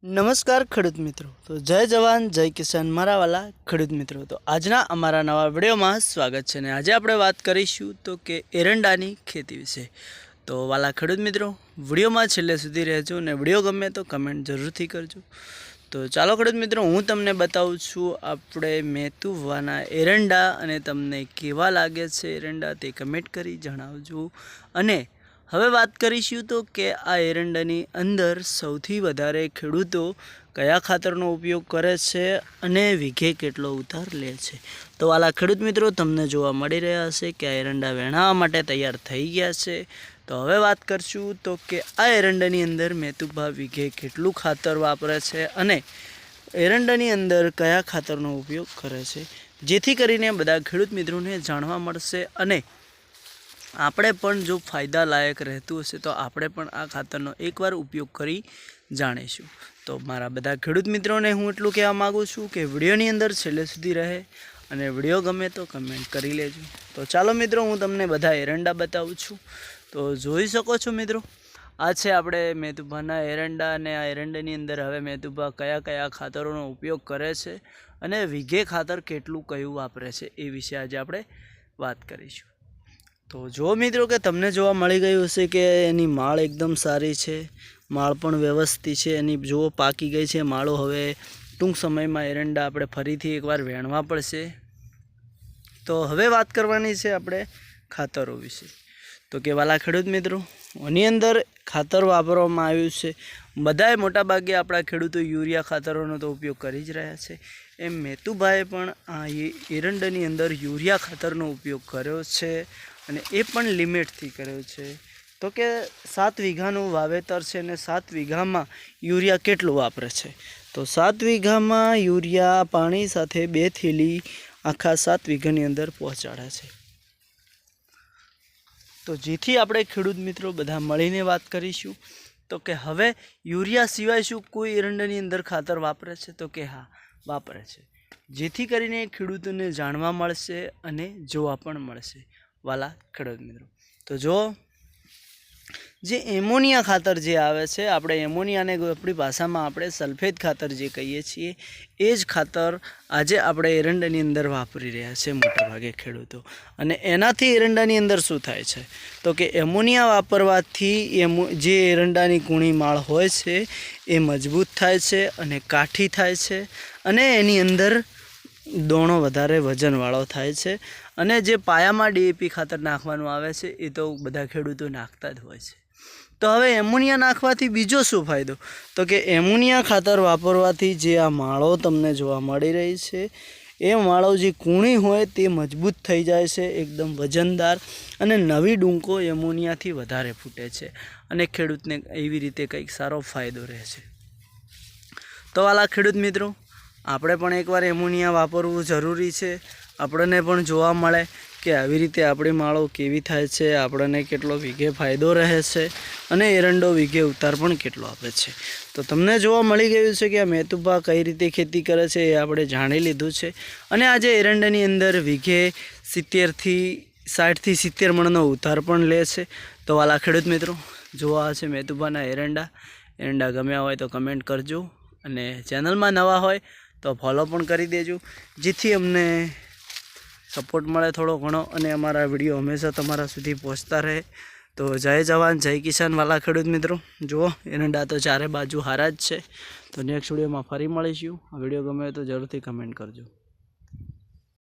નમસ્કાર ખેડૂત મિત્રો, તો જય જવાન જય કિસાન મારા વાલા ખેડૂત મિત્રો। તો આજના અમારા નવા વિડીયોમાં સ્વાગત છે ને આજે આપણે વાત કરીશું તો કે એરંડાની ખેતી વિશે। તો વાલા ખેડૂત મિત્રો, વિડીયોમાં છેલ્લે સુધી રહેજો ને વિડીયો ગમે તો કમેન્ટ જરૂરથી કરજો। તો ચાલો ખેડૂત મિત્રો, હું તમને બતાવું છું આપણે મેતુવાના એરંડા અને તમને કેવા લાગે છે એરંડા તે કમેન્ટ કરી જણાવજો। અને હવે વાત કરીશું તો કે આ એરંડાની અંદર સૌથી વધારે ખેડૂતો કયા ખાતરનો ઉપયોગ કરે છે અને વીઘે કેટલો ઉતાર લે છે। તો વાલા ખેડૂત મિત્રો, તમને જોવા મળી રહ્યા હશે કે આ એરંડા વેણાવા માટે તૈયાર થઈ ગયા છે। તો હવે વાત કરશું તો કે આ એરંડાની અંદર મેતુભા વીઘે કેટલું ખાતર વાપરે છે અને એરંડાની અંદર કયા ખાતરનો ઉપયોગ કરે છે, જેથી કરીને બધા ખેડૂત મિત્રોને જાણવા મળશે અને આપણે પણ જો ફાયદા લાયક રહેતું હશે તો આપણે પણ આ ખાતરનો એકવાર ઉપયોગ કરી જાણીશું। તો મારા બધા ખેડૂત મિત્રોને હું એટલું કહેવા માગું છું કે વિડીયોની અંદર છેલ્લે સુધી રહે અને વિડીયો ગમે તો કમેન્ટ કરી લેજો। તો ચાલો મિત્રો, હું તમને બધા એરંડા બતાવું છું। તો જોઈ શકો છો મિત્રો, આ છે આપણે મેતુભાના એરંડા અને આ એરંડાની અંદર હવે મેતુભા કયા કયા ખાતરોનો ઉપયોગ કરે છે અને વીઘે ખાતર કેટલું કયું વાપરે છે એ વિશે આજે આપણે વાત કરીશું। તો જો મિત્રો કે તમને જોવા મળી ગયું હશે કે એની માળ એકદમ સારી છે, માળ પણ વ્યવસ્થિત છે, એની જો પાકી ગઈ છે માળો। હવે ટૂંક સમયમાં એરંડા આપણે ફરીથી એકવાર વેણવા પડશે। તો હવે વાત કરવાની છે આપણે ખાતરો વિશે। તો કે વાલા ખેડૂત મિત્રો, આની અંદર ખાતર વાપરવામાં આવ્યું છે, બધાએ મોટાભાગે આપણા ખેડૂતો યુરિયા ખાતરોનો તો ઉપયોગ કરી જ રહ્યા છે, એમ મેતુભાઈએ પણ આ એરંડાની અંદર યુરિયા ખાતરનો ઉપયોગ કર્યો છે અને એ પણ લિમિટથી કર્યો છે। તો કે 7 વીઘાનું વાવેતર છે અને 7 વીઘામાં યુરિયા કેટલું વાપરે છે, તો 7 વીઘામાં યુરિયા પાણી સાથે 2 થેલી આખા 7 વીઘાની અંદર પહોંચાડે છે। તો જેથી આપણે ખેડૂત મિત્રો બધા મળીને વાત કરીશું તો કે હવે યુરિયા સિવાય શું કોઈ એરંડાની અંદર ખાતર વાપરે છે, તો કે હા વાપરે છે, જેથી કરીને ખેડૂતોને જાણવા મળશે અને જોવા પણ મળશે વાલા ખેડૂત મિત્રો। તો જો જે એમોનિયા ખાતર જે આવે છે, આપણે એમોનિયાને આપણી ભાષામાં આપણે સલ્ફેટ ખાતર જે કહીએ છીએ, એ જ ખાતર આજે આપણે એરંડાની અંદર વાપરી રહ્યા છે મોટાભાગે ખેડૂતો। અને એનાથી એરંડાની અંદર શું થાય છે, તો કે એમોનિયા વાપરવાથી જે એરંડાની કૂણી માળ હોય છે એ મજબૂત થાય છે અને કાઠી થાય છે અને એની અંદર દોણો વધારે વજનવાળો થાય છે। અને જે પાયામાં ડીએપી ખાતર નાખવાનું આવે છે એ તો બધા ખેડૂતો નાખતા જ હોય છે। તો હવે એમોનિયા નાખવાથી બીજો શું ફાયદો, તો કે એમોનિયા ખાતર વાપરવાથી જે આ માળો તમને જોવા મળી રહી છે એ માળો જે કૂણી હોય તે મજબૂત થઈ જાય છે, એકદમ વજનદાર, અને નવી ડૂંકો એમોનિયાથી વધારે ફૂટે છે અને ખેડૂતને એવી રીતે કંઈક સારો ફાયદો રહે છે। તો વાલા ખેડૂત મિત્રો, આપણે પણ એકવાર એમોનિયા વાપરવું જરૂરી છે, આપણને પણ જોવા મળે કે આવી રીતે આપણી માળો કેવી થાય છે, આપણને કેટલો વીઘે ફાયદો રહે છે અને એરંડો વીઘે ઉતાર પણ કેટલો આપે છે। તો તમને જોવા મળી ગયું છે કે આ મેતુભા કઈ રીતે ખેતી કરે છે એ આપણે જાણી લીધું છે। અને આજે એરંડાની અંદર વીઘે 60થી 70 મણનો ઉતાર પણ લે છે। તો વાલા ખેડૂત મિત્રો, જોવા છે મેતુભાના એરંડા ગમ્યા હોય તો કમેન્ટ કરજો અને ચેનલમાં નવા હોય તો ફોલો પણ કરી દેજો, જેથી અમને સપોર્ટ મળે થોડો ઘણો અને અમારા વિડીયો હંમેશા તમારા સુધી પહોંચતા રહે। તો જય જવાન જય કિસાન વાલા ખેડૂત મિત્રો, જુઓ એરંડા તો ચારે બાજુ હારા જ છે। તો નેક્સ્ટ વિડીયોમાં ફરી મળીશું। આ વિડીયો ગમે તો જરૂરથી કમેન્ટ કરજો।